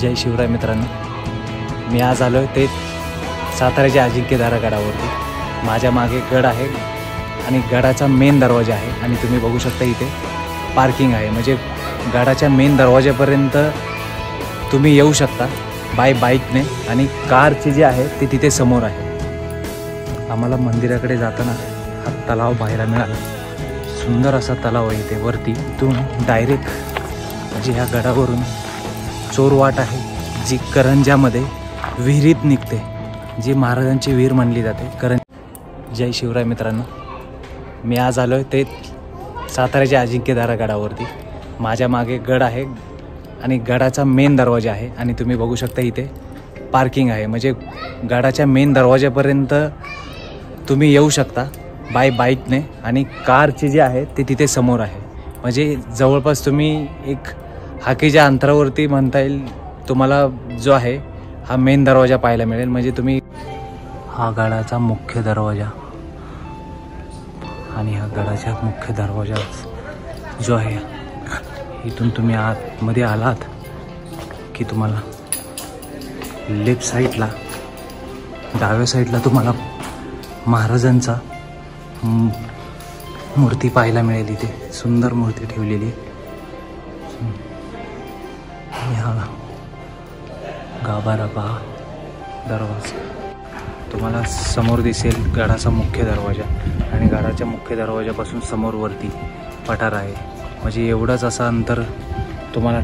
जय शिवराय मित्रांनो, मी आज आलो आहे ते साताऱ्याच्या अजिंक्यतारा गडावरती। माझ्या मागे गड आहे आणि गडाचा मेन दरवाजा आहे आणि तुम्ही बघू शकता इथे पार्किंग आहे, म्हणजे गडाच्या मेन दरवाजापर्यंत तुम्ही येऊ शकता बाय बाईकने आणि कारची जी आहे ती तिथे समोर आहे। आम्हाला मंदिराकडे जाताना हा तलाव पाहायला मिळाला। सुंदर असा तलाव आहे इथे वरती, इथून डायरेक्ट म्हणजे ह्या गडावरून चोरवाट आहे जी करंजामध्ये विहिरीत निघते, जी महाराजांची विहीर म्हणली जाते जय शिवराय मित्रांनो, मी आज आलो आहे ते साताऱ्याच्या अजिंक्यतारा गडावरती। माझ्या मागे गड आहे आणि गडाचा मेन दरवाजा आहे आणि तुम्ही बघू शकता इथे पार्किंग आहे, म्हणजे गडाच्या मेन दरवाजापर्यंत तुम्ही येऊ शकता बाय बाईकने आणि कारची जी आहे ती तिथे समोर आहे। म्हणजे जवळपास तुम्ही एक हाकेच्या अंतरावरती म्हणता येईल तुम्हाला जो आहे हा मेन दरवाजा पाहायला मिळेल। म्हणजे तुम्ही हा गडाचा मुख्य दरवाजा आणि हा गडाचा मुख्य दरवाजा जो आहे, इथून तुम्ही आतमध्ये आलात की तुम्हाला लेफ्ट साईडला डाव्या साईडला तुम्हाला महाराजांचा मूर्ती पाहायला मिळेल। इथे सुंदर मूर्ती ठेवलेली। हा गाभारा पहा, दरवाजा तुम्हाला समोर दिसेल गडाचा मुख्य दरवाजा आणि गडाच्या मुख्य दरवाजापासून समोर वरती पठार आहे। म्हणजे एवढंच असं अंतर तुम्हाला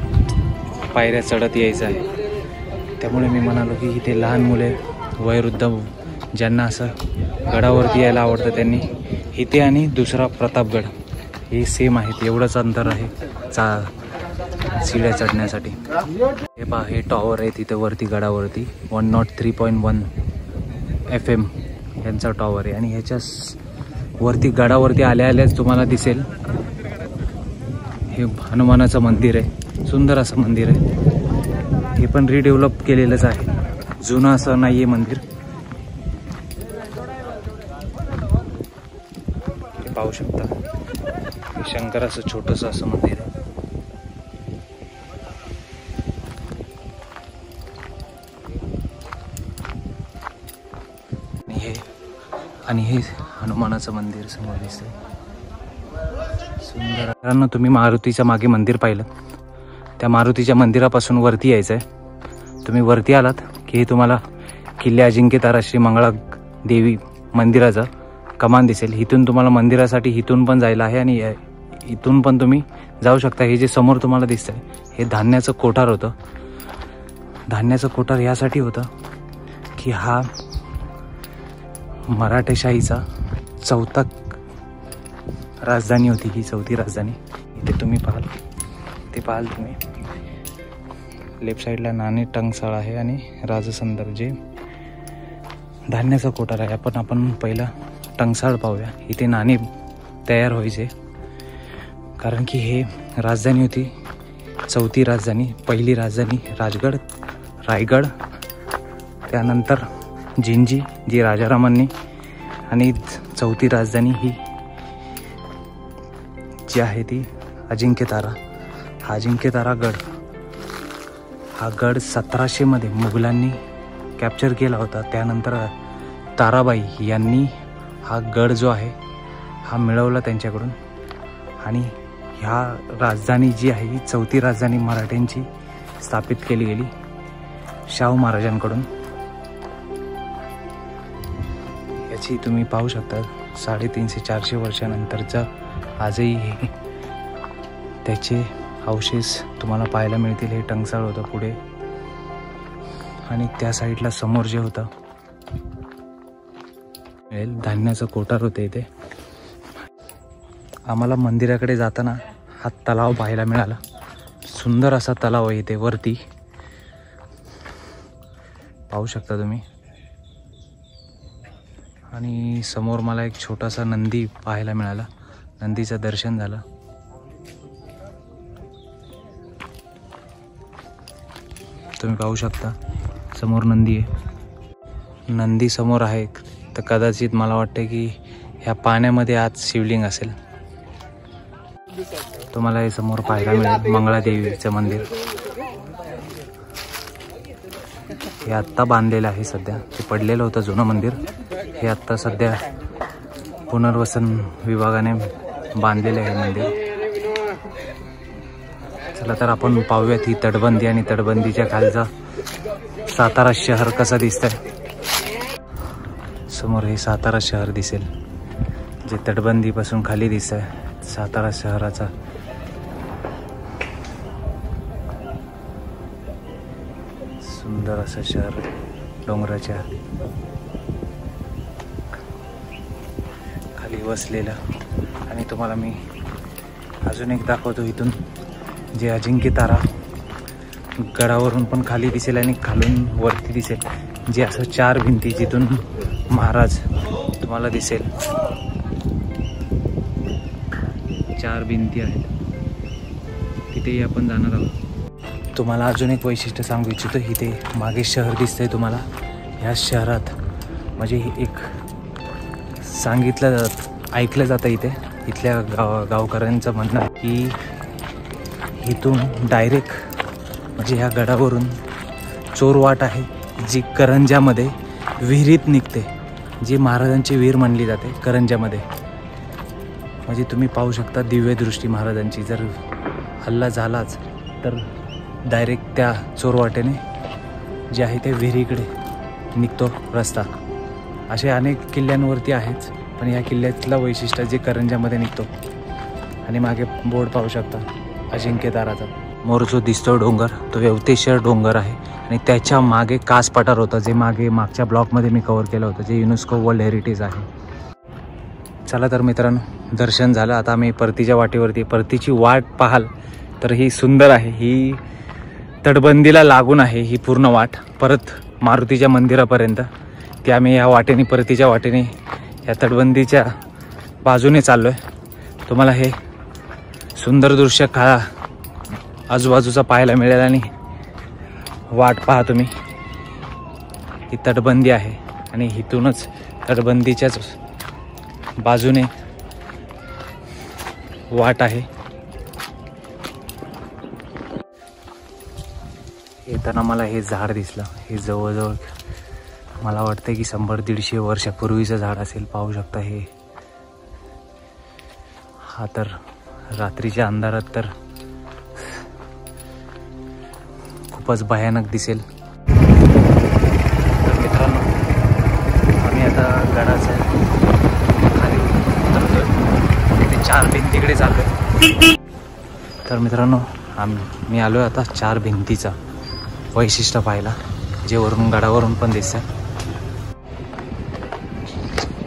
पायऱ्या चढत यायचं आहे। त्यामुळे मी म्हणालो की इथे लहान मुले, वयोवृद्ध ज्यांना असं गडावरती यायला आवडतं त्यांनी इथे आणि दुसरा प्रतापगड हे सेम आहेत, एवढंच अंतर आहे शिड्या चढण्यासाठी। हे पहा, हे टॉवर आहे तिथे वरती गडावरती 103.1 FM यांचा टॉवर आहे आणि ह्याच्या वरती गडावरती आल्याच तुम्हाला दिसेल हे हनुमानाचं मंदिर आहे। सुंदर असं मंदिर आहे, हे पण रिडेव्हलप केलेलंच आहे, जुनं असं नाही आहे मंदिर। हे पाहू शकता, हे शंकराचं छोटंसं असं मंदिर आहे। आणि हे हनुमानाचं मंदिर समोर दिसतंय, सुंदर। तुम्ही मारुतीच्या मागे मंदिर पाहिलं, त्या मारुतीच्या मंदिरापासून वरती यायचं आहे। तुम्ही वरती आलात की तुम्हाला किल्ले अजिंक्यतारा श्री मंगळा देवी मंदिराचं कमान दिसेल। इथून तुम्हाला मंदिरासाठी इथून पण जायला आहे आणि इथून पण तुम्ही जाऊ शकता। हे जे समोर तुम्हाला दिसतंय हे धान्याचं कोठार होतं। धान्याचं कोठार यासाठी होतं की हा मराठेशाहीचा चौथा राजधानी होती, ही चौथी राजधानी। इथे तुम्ही पाहाल तुम्ही लेफ्ट साईडला नाणे टंकसाळ आहे आणि राजसंदर जे धान्याचा कोठार आहे। आपण पहिला टंकसाळ पाहूया। इथे नाणे तयार व्हायचे कारण की हे राजधानी होती, चौथी राजधानी। पहिली राजधानी रायगड, त्यानंतर जिंजी जी राजारामांनी, आणि चौथी राजधानी ही जी आहे ती अजिंक्यतारा। हा अजिंक्यतारा गड, हा गड 1700 मध्ये मुघलांनी कॅप्चर केला होता। त्यानंतर ताराबाई यांनी हा गड जो आहे हा मिळवला त्यांच्याकडून आणि ह्या राजधानी जी आहे ही चौथी राजधानी मराठ्यांची स्थापित केली गेली शाहू महाराजांकडून। याची तुम्ही पाहू शकता 350-400 वर्षानंतरचा आजही हे त्याचे अवशेष तुम्हाला पाहायला मिळतील। हे टंकसाळ होतं पुढे आणि त्या साईडला समोर जे होतं धान्याचं कोठार होते। इथे आम्हाला मंदिराकडे जाताना हा तलाव पाहायला मिळाला। सुंदर असा तलाव आहे इथे वरती, पाहू शकता तुम्ही। आणि समोर मला एक छोटासा नंदी पाहायला मिळाला, नंदीचं दर्शन झालं। तुम्ही पाहू शकता समोर नंदी आहे, नंदी समोर आहे, तर कदाचित मला वाटते की ह्या पाण्यामध्ये आज शिवलिंग असेल। तुम्हाला हे समोर पाहायला मिळेल मंगळादेवीचं मंदिर। हे आत्ता बांधलेलं आहे सध्या. ते पडलेलं होतं जुनं मंदिर. हे आत्ता सध्या पुनर्वसन विभागाने बांधलेले आहे मंदिर. चला तर आपण पाहूयात ही तटबंदी आणि तटबंदीच्या खालचा सातारा शहर कसा दिसतंय. समोर हे सातारा शहर दिसेल जे तटबंदीपासून खाली दिसतंय. सातारा शहराचा सुंदर असं शहर डोंगराच्या खाली वसलेलं. आणि तुम्हाला मी अजून एक दाखवतो इथून जे अजिंक्य तारा गडावरून पण खाली दिसेल आणि खालून वरती दिसेल. जे असं 4 भिंती जिथून महाराज तुम्हाला दिसेल. 4 भिंती आहेत तिथेही आपण जाणार आहोत. तुम्हाला अजून एक वैशिष्ट्य सांगू इच्छितो. इथे मागे शहर दिसतंय तुम्हाला. ह्या शहरात म्हणजे एक सांगितलं ऐकलं जातं इथल्या गावकऱ्यांचं म्हणणं आहे की इथून डायरेक्ट म्हणजे ह्या गडावरून चोरवाट आहे जी करंजामध्ये विहिरीत निघते. जी महाराजांची विहीर म्हणली जाते करंजामध्ये. म्हणजे तुम्ही पाहू शकता दिव्यदृष्टी महाराजांची. जर हल्ला झालाच तर डायरेक्ट त्या चोरवाटेने जे आहे ते विहिरीकडे निघतो रस्ता. असे अनेक किल्ल्यांवरती आहेच पण या किल्ल्यातलं वैशिष्ट्य जे करंजामध्ये निघतो. आणि मागे बोर्ड पाहू शकता अजिंक्य ताराचा. मोर जो दिसतो डोंगर तो यवतेश्वर डोंगर आहे. आणि त्याच्या मागे कास पठार होतं जे मागच्या ब्लॉकमध्ये मी कव्हर केलं होतं जे युनेस्को वर्ल्ड हेरिटेज आहे. चला तर मित्रांनो दर्शन झालं. आता आम्ही परतीच्या वाटेवरती. परतीची वाट पाहाल तर ही सुंदर आहे. ही तटबंदीला लागून आहे ही पूर्ण वाट परत मारुतीच्या मंदिरापर्यंत. की आम्ही ह्या वाटेने परतीच्या वाटेने ह्या तटबंदीच्या बाजूने चाललो आहे. तुम्हाला हे सुंदर दृश्य आजूबाजूचा पाहायला मिळेल. आणि वाट पहा तुम्ही. ही तटबंदी आहे आणि इथूनच तटबंदीच्याच बाजूने वाट आहे. येताना मला हे झाड दिसलं. हे जवळजवळ मला वाटतं की 100-150 वर्षापूर्वीचं झाड असेल. पाहू शकता हे. हा तर रात्रीच्या अंधारात तर खूपच भयानक दिसेल. तर मित्रांनो आम्ही आता गडाच्या खाली उतरतोय. तिथे 4 भिंतीकडे चाललोय. तर मित्रांनो मी आलोय आता 4 भिंतीचा वैशिष्ट्य पाहायला जे वरून गडावरून पण दिसतं.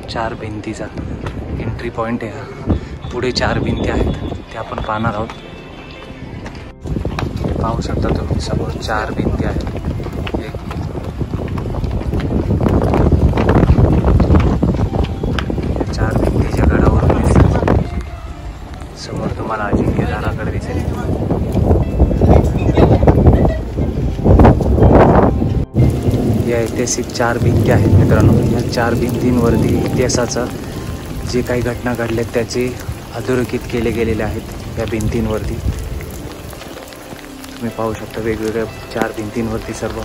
4 भिंतीचा एंट्री पॉईंट आहे. पुढे 4 भिंती आहेत ते आपण पाहणार आहोत. पाहू शकता तुम्ही समोर 4 भिंती आहेत. 4 भिंतीच्या गडावरून दिसतात. समोर तुम्हाला अजिंक्य तारागड दिसेल. या ऐतिहासिक 4 भिंती आहेत मित्रांनो. या 4 भिंतींवरती इतिहासाचं जे काही घटना घडल्यात त्याचे अधोरेखित केले गेलेले आहेत या भिंतींवरती. तुम्ही पाहू शकता वेगवेगळ्या 4 भिंतींवरती सर्व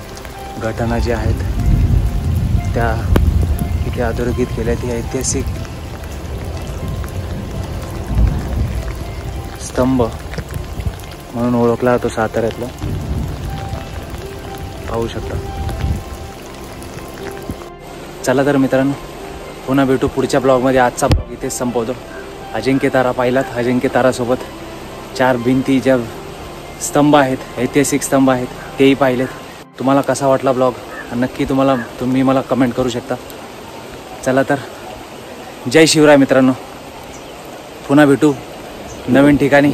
घटना ज्या आहेत त्या इथे अधोरेखित केल्या. ती ऐतिहासिक स्तंभ म्हणून ओळखला जातो साताऱ्यातला. पाहू शकता. चला तर मित्रांनो पुन्हा भेटू पुढच्या ब्लॉगमध्ये. आजचा ब्लॉग इथेच संपवतो. अजिंक्य तारा पाहिलात. अजिंक्य तारासोबत 4 भिंती ज्या स्तंभ आहेत ऐतिहासिक स्तंभ आहेत तेही पाहिलेत. तुम्हाला कसा वाटला ब्लॉग नक्की तुम्ही मला कमेंट करू शकता. चला तर जय शिवराय मित्रांनो. पुन्हा भेटू नवीन ठिकाणी.